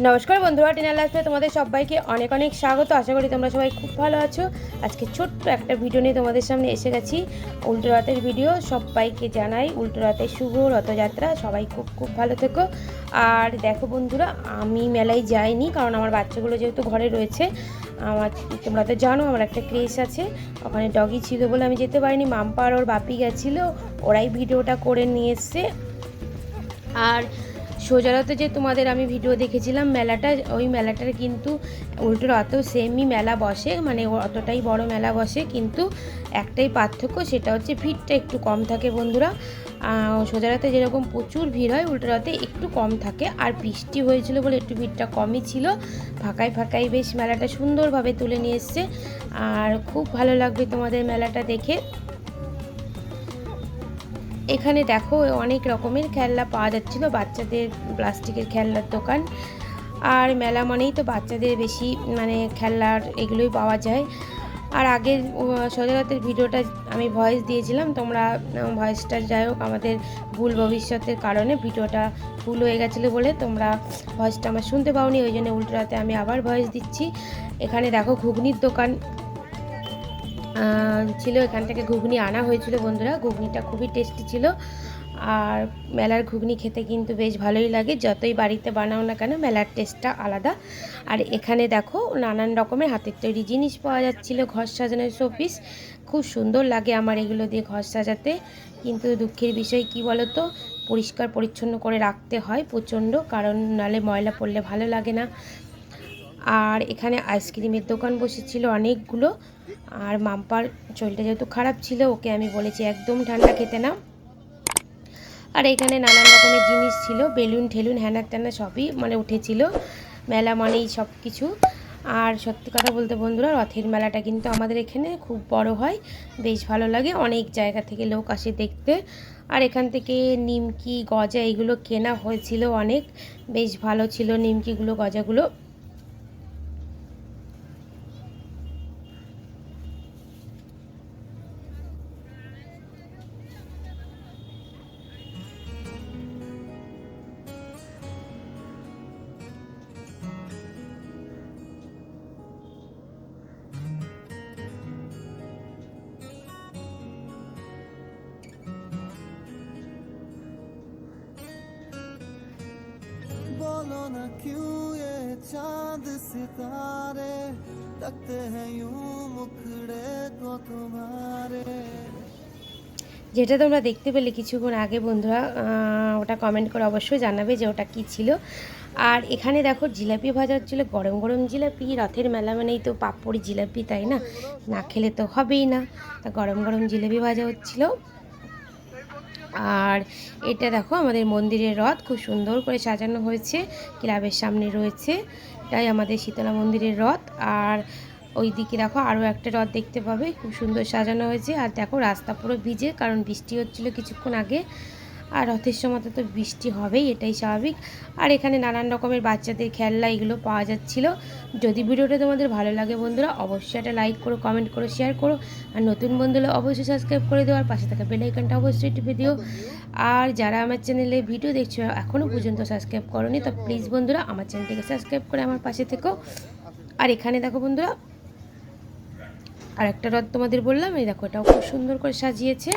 নমস্কার বন্ধুরা, টিনা লাইফে তোমাদের সবাইকে অনেক অনেক স্বাগত। আশা করি তোমরা সবাই খুব ভালো আছো। আজকে ছোট্ট একটা ভিডিও নিয়ে তোমাদের সামনে এসে গেছি, উল্টো রথের ভিডিও। সবাইকে জানাই উল্টো রথের শুভ রথযাত্রা। সবাই খুব খুব ভালো থেকো। আর দেখো বন্ধুরা, আমি মেলায় যাইনি, কারণ আমার বাচ্চাগুলো যেহেতু ঘরে রয়েছে। আমার তোমরা তো জানো আমার একটা ক্রেশ আছে, ওখানে ডগি ছিল বলে আমি যেতে পারিনি। মাম্পা আর ওর বাপি গেছিলো, ওরাই ভিডিওটা করে নিয়ে এসছে। আর সোজারাতে যে তোমাদের আমি ভিডিও দেখেছিলাম মেলাটা, ওই মেলাটার কিন্তু উল্টো রথেও সেমই মেলা বসে, মানে অতটাই বড় মেলা বসে, কিন্তু একটাই পার্থক্য, সেটা হচ্ছে ভিড়টা একটু কম থাকে বন্ধুরা। সোজারাতে যেরকম প্রচুর ভিড় হয়, উল্টো রথে একটু কম থাকে। আর বৃষ্টি হয়েছিল বলে একটু ভিড়টা কমই ছিল। ফাঁকায় ফাঁকায় বেশ মেলাটা সুন্দরভাবে তুলে নিয়ে এসছে। আর খুব ভালো লাগবে তোমাদের মেলাটা দেখে। এখানে দেখো অনেক রকমের খেলনা পাওয়া যাচ্ছিলো, বাচ্চাদের প্লাস্টিকের খেলনার দোকান। আর মেলা মানেই তো বাচ্চাদের বেশি মানে খেলনার এগুলোই পাওয়া যায়। আর আগের সজাগতের ভিডিওটা আমি ভয়েস দিয়েছিলাম, তোমরা ভয়েসটা যাই হোক আমাদের ভুল ভবিষ্যতের কারণে ভিডিওটা ভুল হয়ে গেছিলো বলে তোমরা ভয়েসটা আমার শুনতে পাওনি, ওই জন্য উল্টো রাতে আমি আবার ভয়েস দিচ্ছি। এখানে দেখো ঘুগনির দোকান ছিল, এখান থেকে ঘুগনি আনা হয়েছিল বন্ধুরা। ঘুগনিটা খুবই টেস্টি ছিল। আর মেলার ঘুগনি খেতে কিন্তু বেশ ভালোই লাগে, যতই বাড়িতে বানাও না কেন মেলার টেস্টটা আলাদা। আর এখানে দেখো নানান রকমের হাতের তৈরি জিনিস পাওয়া যাচ্ছিল, ঘর সাজানোর শোপিস। খুব সুন্দর লাগে আমার এগুলো দিয়ে ঘর সাজাতে, কিন্তু দুঃখের বিষয় কি বলো তো, পরিষ্কার পরিচ্ছন্ন করে রাখতে হয় প্রচণ্ড, কারণ নালে ময়লা পড়লে ভালো লাগে না। আর এখানে আইসক্রিমের দোকান বসেছিল অনেকগুলো। আর মাম্পার শরীরটা যেহেতু খারাপ ছিল, ওকে আমি বলেছি একদম ঠান্ডা খেতে না। আর এখানে নানান রকমের জিনিস ছিল, বেলুন ঠেলুন হ্যানা ত্যানা সবই মানে উঠেছিল। মেলা মানেই সব কিছু। আর সত্যি কথা বলতে বন্ধুরা, রথের মেলাটা কিন্তু আমাদের এখানে খুব বড় হয়, বেশ ভালো লাগে, অনেক জায়গা থেকে লোক আসে দেখতে। আর এখান থেকে নিমকি গজা এগুলো কেনা হয়েছিল অনেক, বেশ ভালো ছিল নিমকিগুলো গজাগুলো। बोलो ना क्यों ये चांद सितारे तकते हैं यूं मुखड़े को तुम्हारे। যেটা তোমরা দেখতে পেলে কিছুক্ষণ আগে বন্ধুরা, ওটা কমেন্ট করে অবশ্যই জানাবে যে ওটা কী ছিল। আর এখানে দেখো জিলাপি ভাজা হচ্ছিলো, গরম গরম জিলাপি। রথের মেলা মানেই তো পাঁপড়ি জিলাপি, তাই না? না খেলে তো হবেই না। তা গরম গরম জিলাপি ভাজা হচ্ছিলো। আর এটা দেখো আমাদের মন্দিরের রথ, খুব সুন্দর করে সাজানো হয়েছে, ক্লাবের সামনে রয়েছে, এটাই আমাদের শীতলা মন্দিরের রথ। আর ওই দিকে দেখো আরও একটা রথ দেখতে পাবে, খুব সুন্দর সাজানো হয়েছে। আর দেখো রাস্তা পুরো ভিজে, কারণ বৃষ্টি হচ্ছিল কিছুক্ষণ আগে। আর রথের সময় তো বৃষ্টি হবেই, এটাই স্বাভাবিক। আর এখানে নানান রকমের বাচ্চাদের খেলনা এগুলো পাওয়া যাচ্ছিলো। যদি ভিডিওটা তোমাদের ভালো লাগে বন্ধুরা, অবশ্যই একটা লাইক করো, কমেন্ট করো, শেয়ার করো। আর নতুন বন্ধুরা অবশ্যই সাবস্ক্রাইব করে দেওয়ার পাশে থাকা বেল আইকনটা অবশ্যই টিপে দিও। আর যারা আমার চ্যানেলে ভিডিও দেখছো এখনও পর্যন্ত সাবস্ক্রাইব করোনি, তো প্লিজ বন্ধুরা আমার চ্যানেলটিকে সাবস্ক্রাইব করে আমার পাশে থেকো। আর এখানে দেখো বন্ধুরা আর একটা রথ তোমাদের বললাম, এই দেখো এটাও খুব সুন্দর করে সাজিয়েছে।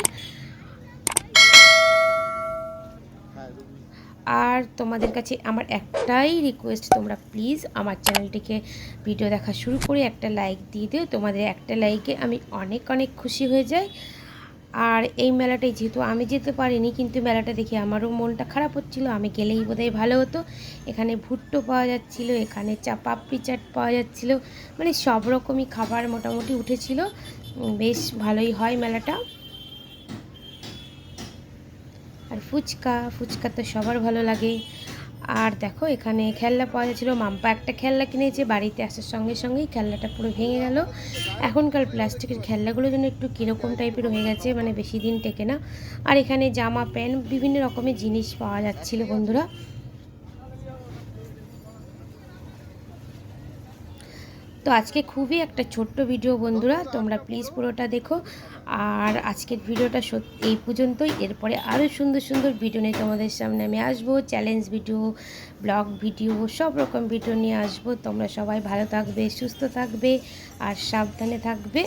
আর তোমাদের কাছে আমার একটাই রিকোয়েস্ট, তোমরা প্লিজ আমার চ্যানেলটিকে ভিডিও দেখা শুরু করে একটা লাইক দিয়ে দিও। তোমাদের একটা লাইকে আমি অনেক অনেক খুশি হয়ে যাই। আর এই মেলাটাই যেহেতু আমি যেতে পারিনি, কিন্তু মেলাটা দেখে আমারও মনটা খারাপ হচ্ছিলো, আমি গেলেই বোধহয় ভালো হতো। এখানে ভুট্টো পাওয়া যাচ্ছিলো, এখানে পাপড়ি চাট পাওয়া যাচ্ছিলো, মানে সব রকমই খাবার মোটামুটি উঠেছিল। বেশ ভালোই হয় মেলাটা। আর ফুচকা ফুচকা তো সবার ভালো লাগে। আর দেখো এখানে খেলনা পাওয়া যাচ্ছিলো, মাম্পা একটা খেলনা কিনেছে, বাড়িতে আসার সঙ্গে সঙ্গেই খেলনাটা পুরো ভেঙে গেল। এখনকার প্লাস্টিকের খেলনাগুলো যেন একটু কীরকম টাইপের হয়ে গেছে, মানে বেশি দিন টেকে না। আর এখানে জামা প্যান্ট বিভিন্ন রকমের জিনিস পাওয়া যাচ্ছিলো বন্ধুরা। তো আজকে খুবই একটা ছোট্ট ভিডিও বন্ধুরা, তোমরা প্লিজ পুরোটা দেখো। আর আজকের ভিডিওটা এই পর্যন্তই। এরপরে আরও সুন্দর সুন্দর ভিডিও নিয়ে তোমাদের সামনে আমি আসবো। চ্যালেঞ্জ ভিডিও, ব্লগ ভিডিও, সব রকম ভিডিও নিয়ে আসবো। তোমরা সবাই ভালো থাকবে, সুস্থ থাকবে আর সাবধানে থাকবে।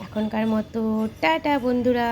এখনকার মতো টাটা বন্ধুরা।